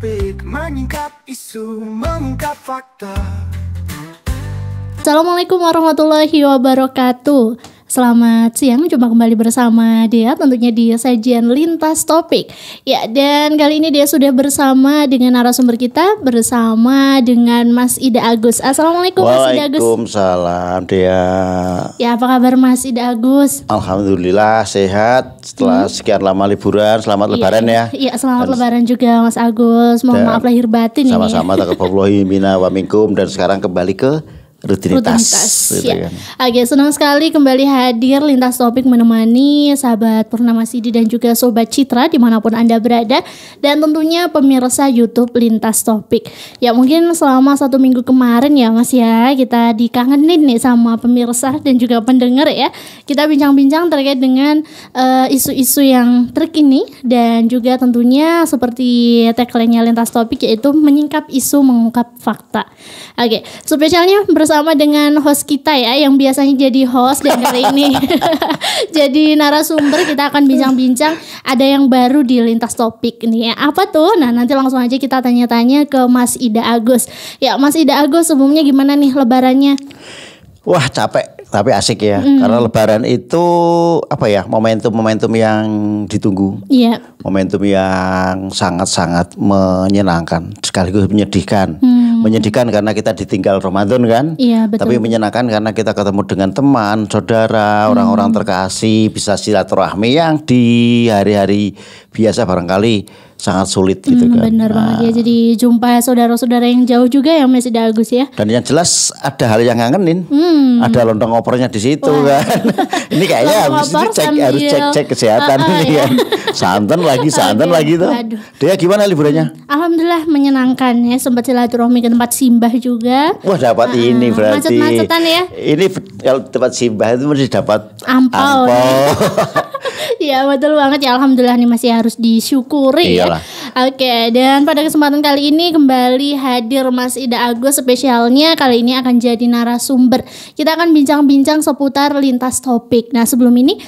Topik menyingkap isu, mengungkap fakta. Assalamualaikum warahmatullahi wabarakatuh. Selamat siang, jumpa kembali bersama Dea tentunya di sajian Lintas Topik. Ya, dan kali ini Dea sudah bersama dengan narasumber kita, bersama dengan Mas Ida Agus. Assalamualaikum Mas Ida Agus. Waalaikumsalam Dea. Ya, apa kabar Mas Ida Agus? Alhamdulillah sehat setelah sekian lama liburan. Selamat lebaran ya. Iya, selamat lebaran juga Mas Agus. Mohon maaf lahir batin ini. Sama-sama taqabbalallahu minna wa minkum, dan sekarang kembali ke rutinitas gitu ya. kan. Oke, senang sekali kembali hadir Lintas Topik menemani sahabat Purnama Sidi dan juga Sobat Citra dimanapun Anda berada, dan tentunya pemirsa YouTube Lintas Topik. Ya, mungkin selama 1 minggu kemarin ya Mas ya, kita dikangenin nih sama pemirsa dan juga pendengar ya. Kita bincang-bincang terkait dengan isu-isu yang terkini, dan juga tentunya seperti tagline-nya Lintas Topik, yaitu menyingkap isu, mengungkap fakta. Oke, spesialnya bersama dengan host kita ya, yang biasanya jadi host dan kali ini jadi narasumber. Kita akan bincang-bincang ada yang baru di Lintas Topik nih ya. Apa tuh? Nah, nanti langsung aja kita tanya-tanya ke Mas Ida Agus. Ya, Mas Ida Agus, sebelumnya gimana nih lebarannya? Wah, capek tapi asik ya. Karena lebaran itu apa ya, momentum-momentum yang ditunggu. Iya. Momentum yang sangat-sangat menyenangkan sekaligus menyedihkan. Menyedihkan karena kita ditinggal Ramadan kan. Iya, betul. Tapi menyenangkan karena kita ketemu dengan teman, saudara, orang-orang terkasih, bisa silaturahmi yang di hari-hari biasa barangkali sangat sulit gitu kan. Benar banget ya. Jadi jumpa saudara-saudara yang jauh juga ya Mas Ida Agus ya. Dan yang jelas ada hal yang ngangenin. Ada lontong opornya di situ. Wah. Kan. Ini kayaknya harus cek kesehatan ini ya. kan. Santan lagi tuh. Aduh. Dia gimana liburannya? Alhamdulillah menyenangkan ya, sempat silaturahmi ke tempat simbah juga. Wah, dapat ini berarti. Macet-macetan ya. Ini kalau tempat simbah itu mesti dapat ampau. Ya, betul banget ya. Alhamdulillah nih masih harus disyukuri. Iyalah. Ya. Oke, dan pada kesempatan kali ini kembali hadir Mas Ida Agus. Spesialnya kali ini akan jadi narasumber. Kita akan bincang-bincang seputar Lintas Topik. Nah, sebelum ini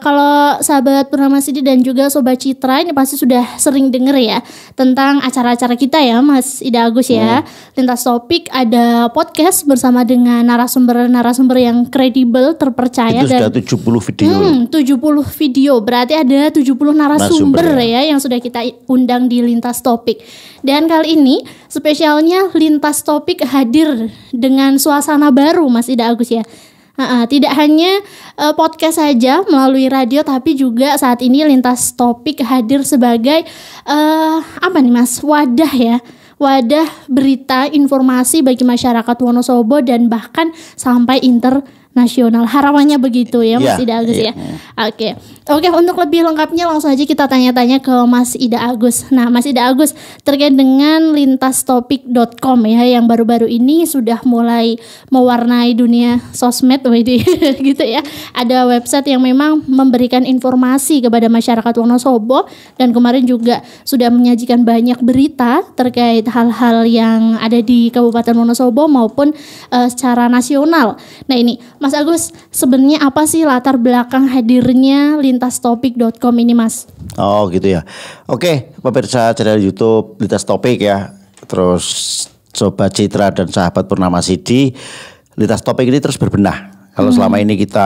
kalau sahabat Purnama Sidi dan juga Sobat Citra ini pasti sudah sering denger ya tentang acara-acara kita ya Mas Ida Agus ya. Lintas Topik ada podcast bersama dengan narasumber-narasumber yang kredibel, terpercaya. Itu sudah 70 video. 70 video, berarti ada 70 narasumber ya yang sudah kita undang di Lintas Topik. Dan kali ini spesialnya Lintas Topik hadir dengan suasana baru Mas Ida Agus ya. Tidak hanya podcast saja melalui radio, tapi juga saat ini Lintas Topik hadir sebagai apa nih Mas, wadah ya, wadah berita informasi bagi masyarakat Wonosobo dan bahkan sampai internasional. Harapannya begitu ya Mas Ida Agus ya. Oke, untuk lebih lengkapnya langsung aja kita tanya-tanya ke Mas Ida Agus. Nah, Mas Ida Agus, terkait dengan lintastopik.com ya, yang baru-baru ini sudah mulai mewarnai dunia sosmed gitu ya. Ada website yang memang memberikan informasi kepada masyarakat Wonosobo, dan kemarin juga sudah menyajikan banyak berita terkait hal-hal yang ada di Kabupaten Wonosobo maupun secara nasional. Nah, ini Mas Agus, sebenarnya apa sih latar belakang hadirnya lintastopik.com ini Mas? Oh gitu ya. Oke, pemirsa channel YouTube Lintas Topik ya, terus Sobat Citra dan sahabat Purnama Sidi, Lintas Topik ini terus berbenah. Kalau selama ini kita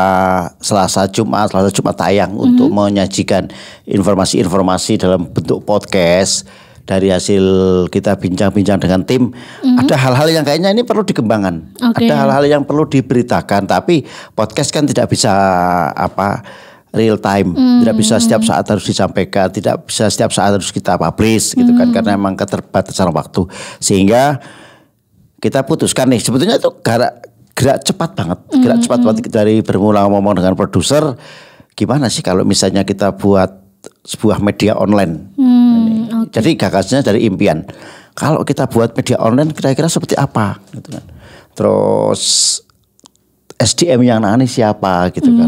Selasa Jumat tayang untuk menyajikan informasi-informasi dalam bentuk podcast. Dari hasil kita bincang-bincang dengan tim, ada hal-hal yang kayaknya ini perlu dikembangkan. Ada hal-hal yang perlu diberitakan, tapi podcast kan tidak bisa real time, tidak bisa setiap saat harus disampaikan, tidak bisa setiap saat harus kita publish gitu kan, karena memang keterbatasan waktu. Sehingga kita putuskan nih, sebetulnya itu gerak cepat banget, dari bermula ngomong dengan produser, gimana sih kalau misalnya kita buat sebuah media online. Jadi gagasnya dari impian. Kalau kita buat media online kira-kira seperti apa gitu kan. Terus SDM yang nangani siapa gitu kan.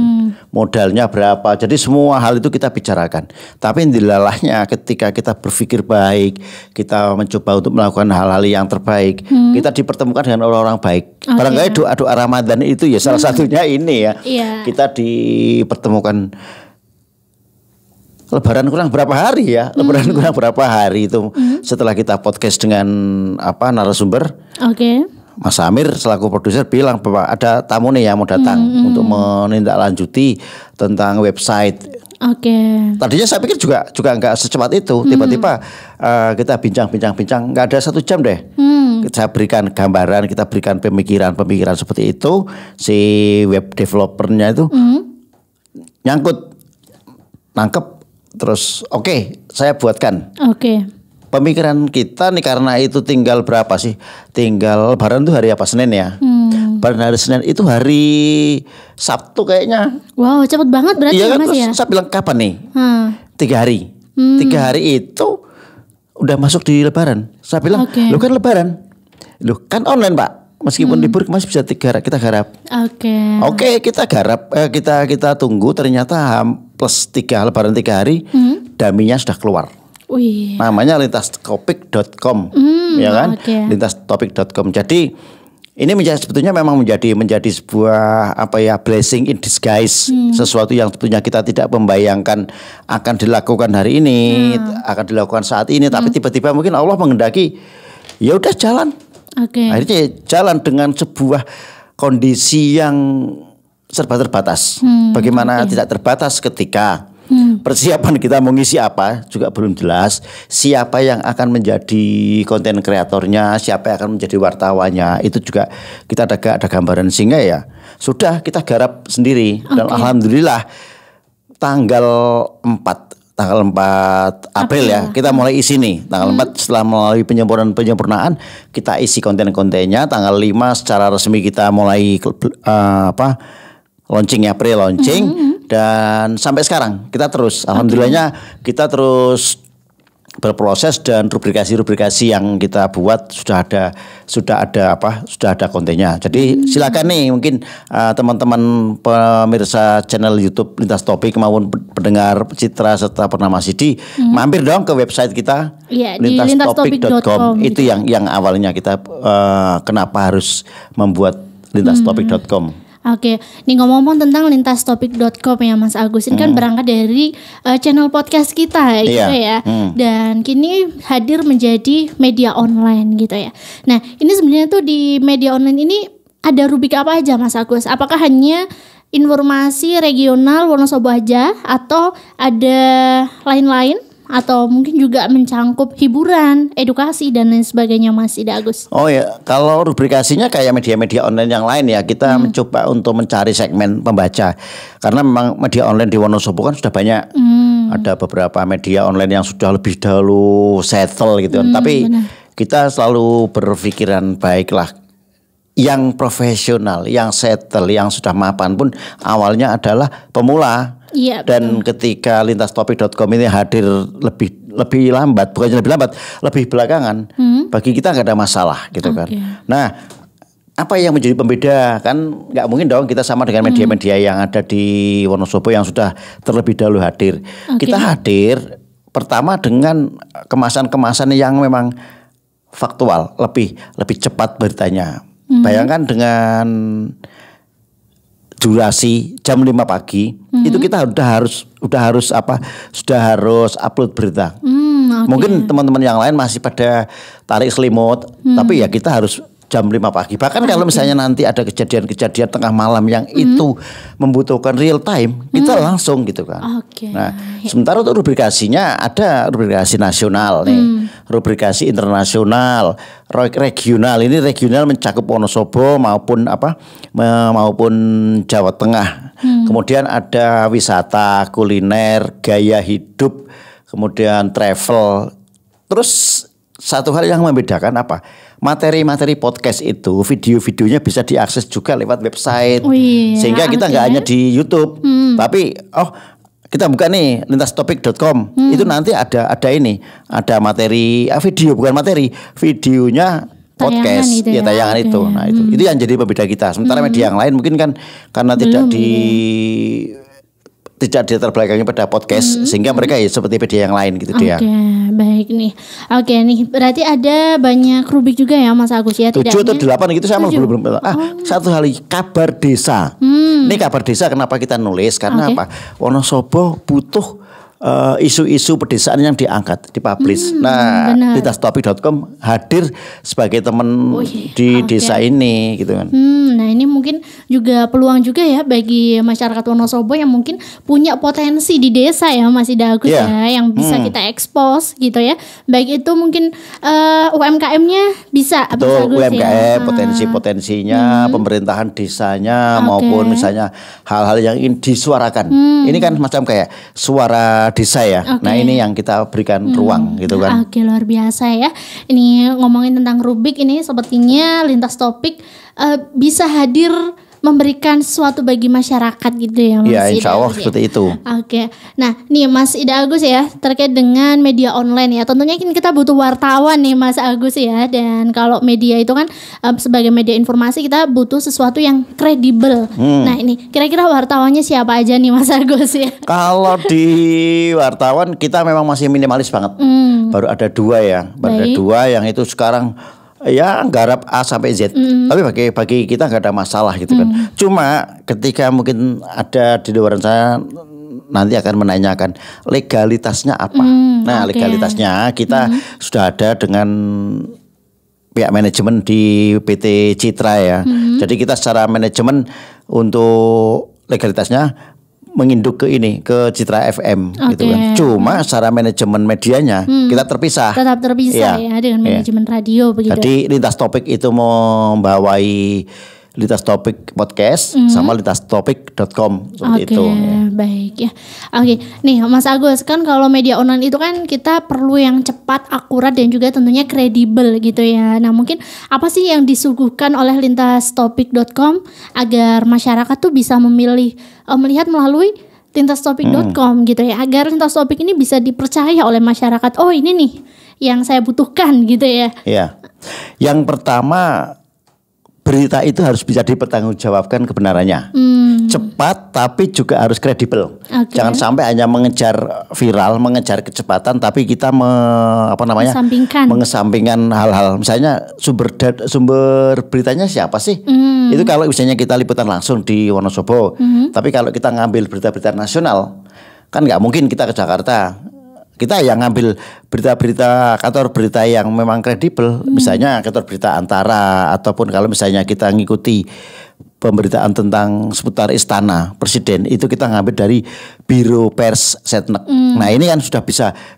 Modalnya berapa. Jadi semua hal itu kita bicarakan. Tapi dilalahnya ketika kita berpikir baik, kita mencoba untuk melakukan hal-hal yang terbaik, kita dipertemukan dengan orang-orang baik. Barangkali doa-doa Ramadan itu ya salah satunya ini ya. Kita dipertemukan Lebaran kurang berapa hari ya? Lebaran kurang berapa hari itu setelah kita podcast dengan narasumber. Oke. Mas Amir selaku produser bilang bahwa ada tamu nih yang mau datang untuk menindaklanjuti tentang website. Oke. Tadinya saya pikir juga nggak secepat itu. Tiba-tiba kita bincang, nggak ada 1 jam deh. Saya berikan gambaran, kita berikan pemikiran seperti itu. Si web developernya itu nangkep, terus oke, saya buatkan. Oke. Pemikiran kita nih karena itu tinggal berapa sih? Tinggal Lebaran itu hari apa? Senin ya. Lebaran hari Senin itu hari Sabtu kayaknya. Wow, cepet banget berarti iya kan, Mas terus ya. saya bilang kapan nih? 3 hari. 3 hari itu udah masuk di Lebaran. Saya bilang, lu kan Lebaran, lu kan online Pak. Meskipun libur masih bisa kita garap. Oke, kita garap. Kita tunggu. Ternyata plus 3 Lebaran 3 hari, daminya sudah keluar. Wih. Namanya lintastopik.com, ya kan? Lintastopik.com. Jadi ini sebetulnya memang menjadi sebuah blessing in disguise, sesuatu yang sebetulnya kita tidak membayangkan akan dilakukan hari ini, akan dilakukan saat ini, tapi tiba-tiba mungkin Allah menghendaki, ya udah jalan. Akhirnya jalan dengan sebuah kondisi yang serba terbatas. Bagaimana tidak terbatas ketika persiapan kita mau ngisi apa juga belum jelas. Siapa yang akan menjadi konten kreatornya, siapa yang akan menjadi wartawannya, itu juga kita ada gambaran. Sehingga ya sudah kita garap sendiri. Dan alhamdulillah tanggal 4 April ya kita mulai isi nih. Tanggal 4 setelah melalui penyempurnaan kita isi konten-kontennya. Tanggal 5 secara resmi kita mulai launching ya, pre-launching. Dan sampai sekarang kita terus, alhamdulillahnya kita terus berproses dan rubrikasi yang kita buat sudah ada kontennya. Jadi silakan nih mungkin teman-teman pemirsa channel YouTube Lintas Topik maupun pendengar Citra serta Purnama Sidi mampir dong ke website kita lintastopik.com. Itu yang awalnya kita kenapa harus membuat lintastopik.com. Oke, nih ngomong-ngomong tentang lintastopik.com ya Mas Agus, ini kan berangkat dari channel podcast kita gitu ya, dan kini hadir menjadi media online gitu ya. Nah ini sebenarnya tuh di media online ini ada rubrik apa aja Mas Agus? Apakah hanya informasi regional Wonosobo aja atau ada lain-lain? Atau mungkin juga mencangkup hiburan, edukasi dan lain sebagainya Mas Ida Agus. Oh ya, kalau rubrikasinya kayak media-media online yang lain ya, kita mencoba untuk mencari segmen pembaca. Karena memang media online di Wonosobo kan sudah banyak. Ada beberapa media online yang sudah lebih dahulu settle gitu kan. Tapi kita selalu berpikiran baiklah, yang profesional, yang settle, yang sudah mapan pun awalnya adalah pemula. Iya, dan ketika lintastopik.com ini hadir lebih lambat, bukannya lebih lambat, lebih belakangan, bagi kita nggak ada masalah gitu kan. Nah, apa yang menjadi pembeda? Kan nggak mungkin dong kita sama dengan media-media yang ada di Wonosobo yang sudah terlebih dahulu hadir. Kita hadir pertama dengan kemasan-kemasan yang memang faktual, lebih cepat beritanya. Bayangkan dengan durasi jam 5 pagi itu kita sudah harus upload berita. Mungkin teman-teman yang lain masih pada tarik selimut, tapi ya kita harus jam 5 pagi. Bahkan kalau misalnya nanti ada kejadian-kejadian tengah malam yang itu membutuhkan real time, kita langsung gitu kan. Nah, sementara untuk rubrikasinya ada rubrikasi nasional nih, rubrikasi internasional, regional. Ini regional mencakup Wonosobo maupun Jawa Tengah. Kemudian ada wisata, kuliner, gaya hidup, kemudian travel. Terus satu hal yang membedakan apa? Materi-materi podcast itu video-videonya bisa diakses juga lewat website. Sehingga kita nggak hanya di YouTube, tapi kita buka nih lintastopik.com. Itu nanti ada materi video, bukan materi, videonya podcast, tayangan itu. Nah, itu yang jadi pembeda kita. Sementara media yang lain mungkin kan karena tidak terbelakangnya pada podcast, sehingga mereka ya seperti media yang lain gitu dia. Baik nih. Nih berarti ada banyak rubrik juga ya Mas Agus ya. 7 atau 8 gitu saya belum. Satu hal kabar desa. Ini kabar desa kenapa kita nulis? Karena apa? Wonosobo butuh isu-isu pedesaan yang diangkat, dipublish. Nah, benar. lintastopik.com hadir sebagai teman di desa ini gitu kan. Nah ini mungkin juga peluang juga ya bagi masyarakat Wonosobo yang mungkin punya potensi di desa ya Mas Ida Agus ya, yang bisa kita expose gitu ya. Baik itu mungkin UMKM-nya bisa. Betul, UMKM potensi-potensinya, pemerintahan desanya maupun misalnya hal-hal yang ingin disuarakan. Ini kan macam kayak suara desa ya. Nah ini yang kita berikan ruang gitu kan. Oke, luar biasa ya. Ini ngomongin tentang Rubik ini sepertinya Lintas Topik bisa hadir memberikan sesuatu bagi masyarakat gitu ya Mas Ya, Ida insya Allah Agus, seperti itu. Oke, nah nih Mas Ida Agus ya terkait dengan media online ya, tentunya kan kita butuh wartawan nih Mas Agus ya, dan kalau media itu kan sebagai media informasi kita butuh sesuatu yang kredibel. Nah ini kira-kira wartawannya siapa aja nih Mas Agus ya? Kalau di wartawan kita memang masih minimalis banget. Baru ada 2 ya, baru ada 2 yang itu sekarang ya garap A sampai Z. Tapi bagi kita nggak ada masalah gitu kan. Cuma ketika mungkin ada di luar sana nanti akan menanyakan legalitasnya apa. Nah, legalitasnya kita sudah ada dengan pihak manajemen di PT Citra ya. Jadi kita secara manajemen untuk legalitasnya menginduk ke Citra FM gitu kan. Cuma secara manajemen medianya kita terpisah. Tetap terpisah ya dengan manajemen radio begitu. Jadi Lintas Topik itu membawai Lintas Topik Podcast sama lintastopik.com seperti itu. Baik ya. Oke, nih Mas Agus, kan kalau media online itu kan kita perlu yang cepat, akurat dan juga tentunya kredibel gitu ya. Nah, mungkin apa sih yang disuguhkan oleh lintastopik.com agar masyarakat tuh bisa melihat melalui lintastopik.com gitu ya, agar Lintas Topik ini bisa dipercaya oleh masyarakat. Oh, ini nih yang saya butuhkan gitu ya. Iya. Yang pertama, berita itu harus bisa dipertanggungjawabkan kebenarannya. Cepat tapi juga harus kredibel. Jangan sampai hanya mengejar viral, mengejar kecepatan, tapi kita mengesampingkan hal-hal. Misalnya sumber beritanya siapa sih? Itu kalau misalnya kita liputan langsung di Wonosobo. Tapi kalau kita ngambil berita-berita nasional, kan nggak mungkin kita ke Jakarta. Kita yang ngambil berita-berita kantor berita yang memang kredibel, misalnya kantor berita Antara, ataupun kalau misalnya kita ngikuti pemberitaan tentang seputar istana presiden, itu kita ngambil dari Biro Pers Setnek. Nah ini kan sudah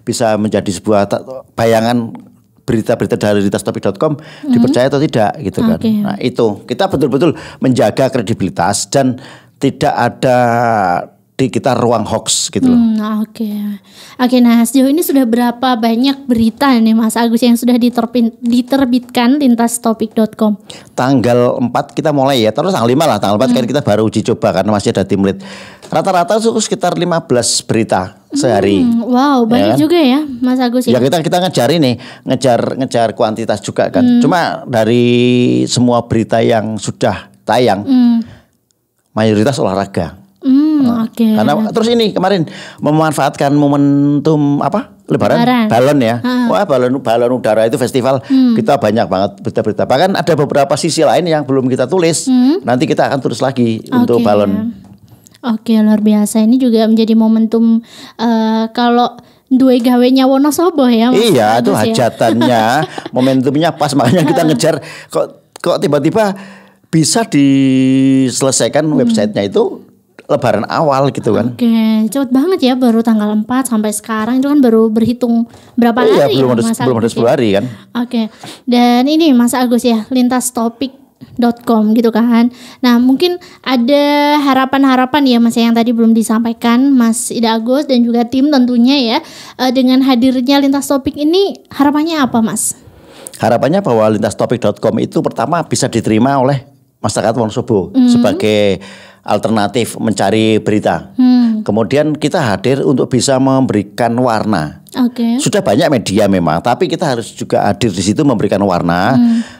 bisa menjadi sebuah bayangan berita-berita dari lintastopik.com dipercaya atau tidak gitu kan. Nah itu kita betul-betul menjaga kredibilitas dan tidak ada kita ruang hoax gitu loh. Oke, nah sejauh ini sudah berapa banyak berita nih Mas Agus yang sudah diterbitkan lintastopik.com? Tanggal 4 kita mulai ya, terus tanggal 5 lah, tanggal 4 kan kita baru uji coba karena masih ada tim lead. Rata-rata sekitar 15 berita sehari. Wow, banyak juga ya Mas Agus ya. Ya kita ngejar ini, ngejar kuantitas juga kan. Cuma dari semua berita yang sudah tayang, mayoritas olahraga. Karena terus ini kemarin memanfaatkan momentum Lebaran balon ya. Wah, balon udara itu festival kita banyak banget berita-berita. Bahkan ada beberapa sisi lain yang belum kita tulis. Nanti kita akan tulis lagi untuk balon. Oke, luar biasa. Ini juga menjadi momentum kalau duwe gawenya Wonosobo ya Mas. Iya, itu hajatannya, momentumnya pas, makanya kita ngejar. Kok tiba-tiba bisa diselesaikan websitenya itu Lebaran awal gitu kan. Oke, cepet banget ya, baru tanggal 4 sampai sekarang itu kan baru berhitung berapa hari ya Mas Agus? Belum ada 10 hari kan. Oke, dan ini Mas Agus ya, lintastopik.com gitu kan. Nah mungkin ada harapan-harapan ya Mas yang tadi belum disampaikan Mas Ida Agus dan juga tim tentunya ya, dengan hadirnya Lintas Topik ini harapannya apa Mas? Harapannya bahwa lintastopik.com itu pertama bisa diterima oleh masyarakat Wonosobo sebagai alternatif mencari berita. Kemudian kita hadir untuk bisa memberikan warna. Sudah banyak media memang, tapi kita harus juga hadir di situ memberikan warna.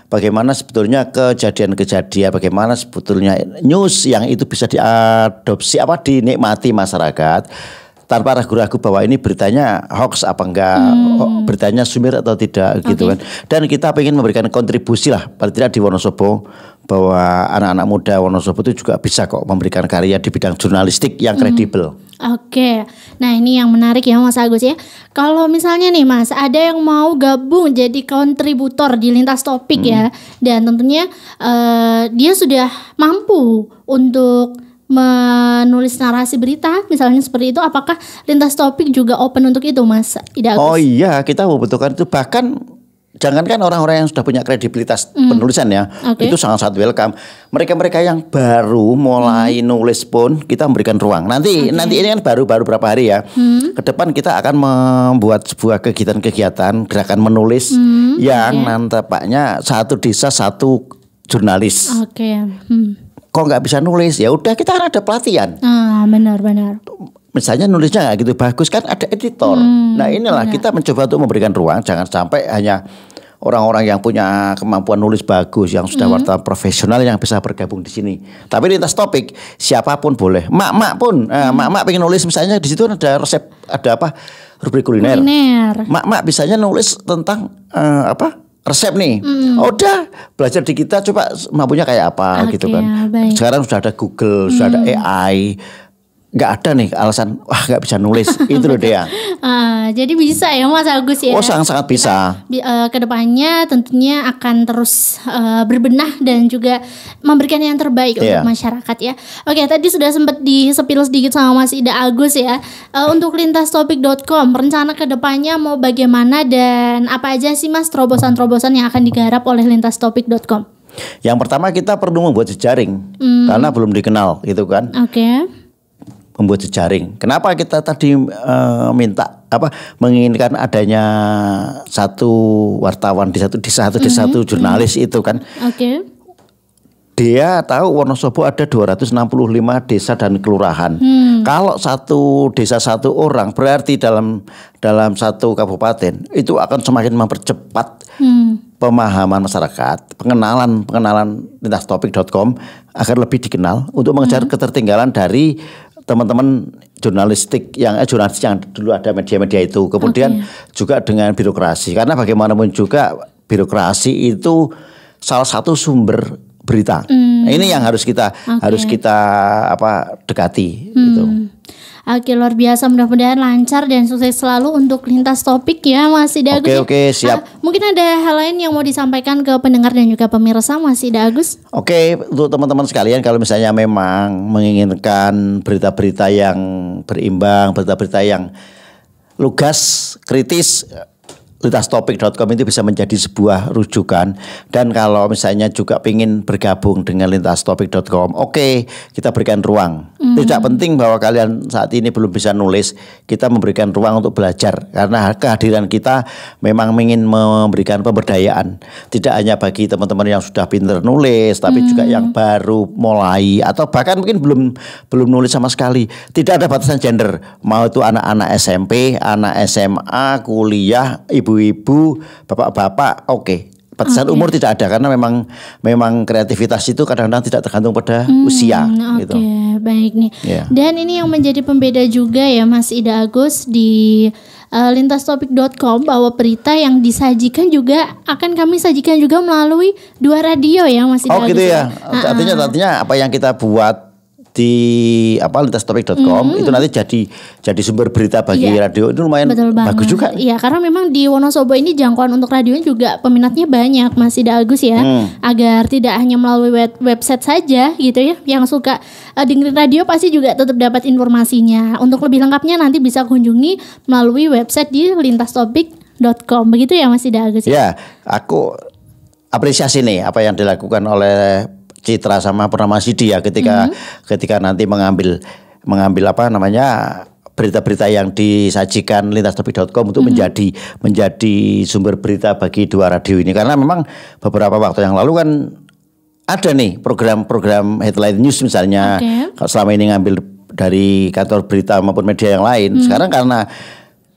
Bagaimana sebetulnya kejadian-kejadian, bagaimana sebetulnya news yang itu bisa diadopsi dinikmati masyarakat. tanpa ragu-ragu bahwa ini beritanya hoax apa enggak, beritanya sumir atau tidak gitu kan. Dan kita ingin memberikan kontribusi lah paling tidak di Wonosobo, bahwa anak-anak muda Wonosobo itu juga bisa kok memberikan karya di bidang jurnalistik yang kredibel. Oke, nah ini yang menarik ya Mas Agus ya. Kalau misalnya nih Mas, ada yang mau gabung jadi kontributor di Lintas Topik ya, dan tentunya dia sudah mampu untuk menulis narasi berita, misalnya seperti itu, apakah Lintas Topik juga open untuk itu Mas Ida Agus? Oh iya, kita membutuhkan itu, bahkan jangankan orang-orang yang sudah punya kredibilitas penulisan ya, itu sangat-sangat welcome. Mereka-mereka yang baru mulai nulis pun kita memberikan ruang. Nanti ini kan baru berapa hari ya. Ke depan kita akan membuat sebuah kegiatan gerakan menulis yang nampaknya satu desa satu jurnalis. Kok nggak bisa nulis? Ya udah, kita kan ada pelatihan. Benar. Misalnya nulisnya nggak gitu bagus kan ada editor. Nah inilah kita mencoba untuk memberikan ruang, jangan sampai hanya orang-orang yang punya kemampuan nulis bagus, yang sudah wartawan profesional yang bisa bergabung di sini. Tapi Lintas Topik siapapun boleh. Mak-mak pun, mak-mak pengen nulis misalnya di situ ada resep, ada apa rubrik kuliner. Mak-mak bisanya nulis tentang resep nih. Udah belajar di kita, coba mampunya kayak apa gitu kan. Baik. Sekarang sudah ada Google, sudah ada AI. Nggak ada nih alasan wah nggak bisa nulis. Itu loh Dea. Jadi bisa ya Mas Agus ya. Oh sangat bisa. Kedepannya tentunya akan terus berbenah dan juga memberikan yang terbaik untuk masyarakat ya. Oke, tadi sudah sempat disepil sedikit sama Mas Ida Agus ya. Untuk lintastopik.com, rencana kedepannya mau bagaimana dan apa aja sih Mas terobosan-terobosan yang akan digarap oleh lintastopik.com? Yang pertama kita perlu membuat jejaring karena belum dikenal gitu kan. Membuat jejaring. Kenapa kita tadi menginginkan adanya satu wartawan di satu desa, satu jurnalis itu kan. Dia tahu Wonosobo ada 265 desa dan kelurahan. Kalau satu desa satu orang, berarti dalam satu kabupaten itu akan semakin mempercepat pemahaman masyarakat, pengenalan lintastopik.com agar lebih dikenal untuk mengejar ketertinggalan dari teman-teman jurnalis yang dulu ada media-media itu. Kemudian juga dengan birokrasi, karena bagaimanapun juga birokrasi itu salah satu sumber berita. Ini yang harus kita dekati gitu. Oke, luar biasa, mudah-mudahan lancar dan sukses selalu untuk Lintas Topik ya Mas Ida Agus. Oke, siap. Mungkin ada hal lain yang mau disampaikan ke pendengar dan juga pemirsa Mas Ida Agus? Oke, untuk teman-teman sekalian, kalau misalnya memang menginginkan berita-berita yang berimbang, berita-berita yang lugas, kritis, lintastopik.com itu bisa menjadi sebuah rujukan. Dan kalau misalnya juga ingin bergabung dengan lintastopik.com, oke, kita berikan ruang. Tidak penting bahwa kalian saat ini belum bisa nulis, kita memberikan ruang untuk belajar, karena kehadiran kita memang ingin memberikan pemberdayaan, tidak hanya bagi teman-teman yang sudah pintar nulis, tapi juga yang baru mulai atau bahkan mungkin belum nulis sama sekali. Tidak ada batasan gender, mau itu anak-anak SMP, anak SMA, kuliah, ibu-ibu, bapak-bapak, oke. Batasan umur tidak ada, karena memang kreativitas itu kadang-kadang tidak tergantung pada usia. Gitu. Baik nih. Dan ini yang menjadi pembeda juga ya Mas Ida Agus di lintastopik.com, bahwa berita yang disajikan juga akan kami sajikan juga melalui 2 radio ya Mas Ida Agus. Gitu ya. Artinya apa yang kita buat di lintastopik.com itu nanti jadi sumber berita bagi radio, itu lumayan bagus juga. Iya, karena memang di Wonosobo ini jangkauan untuk radionya juga peminatnya banyak Mas Ida Agus ya. Agar tidak hanya melalui website saja gitu ya. Yang suka dengerin radio pasti juga tetap dapat informasinya. Untuk lebih lengkapnya nanti bisa kunjungi melalui website di lintastopik.com. Begitu ya Mas Ida Agus. Ya, aku apresiasi nih apa yang dilakukan oleh Citra sama Purnama Sidi ya, ketika nanti mengambil berita-berita yang disajikan lintastopik.com untuk menjadi sumber berita bagi 2 radio ini. Karena memang beberapa waktu yang lalu kan ada nih program-program headline news misalnya, kalau selama ini ngambil dari kantor berita maupun media yang lain. Sekarang karena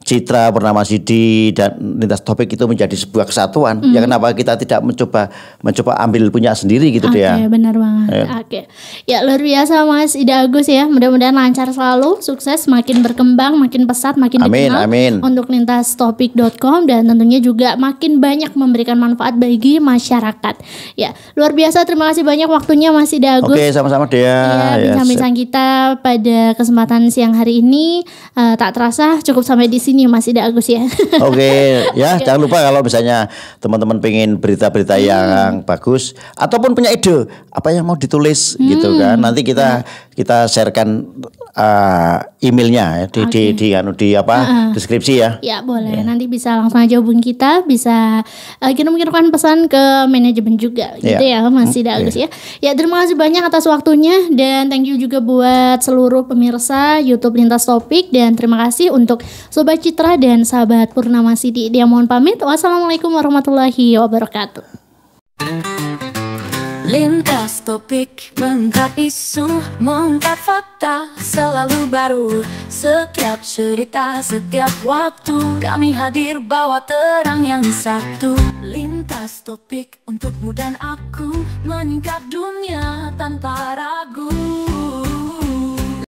Citra, Purnamasidi dan Lintas Topik itu menjadi sebuah kesatuan. Ya kenapa kita tidak mencoba ambil punya sendiri gitu Oke, ya. benar banget. Ya. Oke. Ya, luar biasa Mas Ida Agus ya. Mudah-mudahan lancar selalu, sukses, makin berkembang, makin pesat, makin Amin, dikenal amin. untuk lintastopik.com dan tentunya juga makin banyak memberikan manfaat bagi masyarakat. Ya, luar biasa. Terima kasih banyak waktunya Mas Ida Agus. Oke, sama-sama Dea. Iya, Ya, bincang-bincang kita pada kesempatan siang hari ini tak terasa cukup sampai di sini Mas Ida Agus ya. Oke, ya jangan lupa kalau misalnya teman-teman pengen berita-berita yang bagus ataupun punya ide apa yang mau ditulis gitu kan, nanti kita sharekan emailnya ya, di deskripsi ya. Ya boleh, nanti bisa langsung aja hubungi kita, bisa kirim-kirimkan pesan ke manajemen juga gitu ya Mas Ida Agus ya. Ya terima kasih banyak atas waktunya dan thank you juga buat seluruh pemirsa YouTube Lintas Topik dan terima kasih untuk Sobat Citra dan sahabat Purnamasidi. Dia mohon pamit. Wassalamualaikum warahmatullahi wabarakatuh. Lintas topik, mengangkat isu, mengangkat fakta, selalu baru. Setiap cerita, setiap waktu, kami hadir bawa terang yang satu. Lintas topik untukmu dan aku, meningkat dunia tanpa ragu.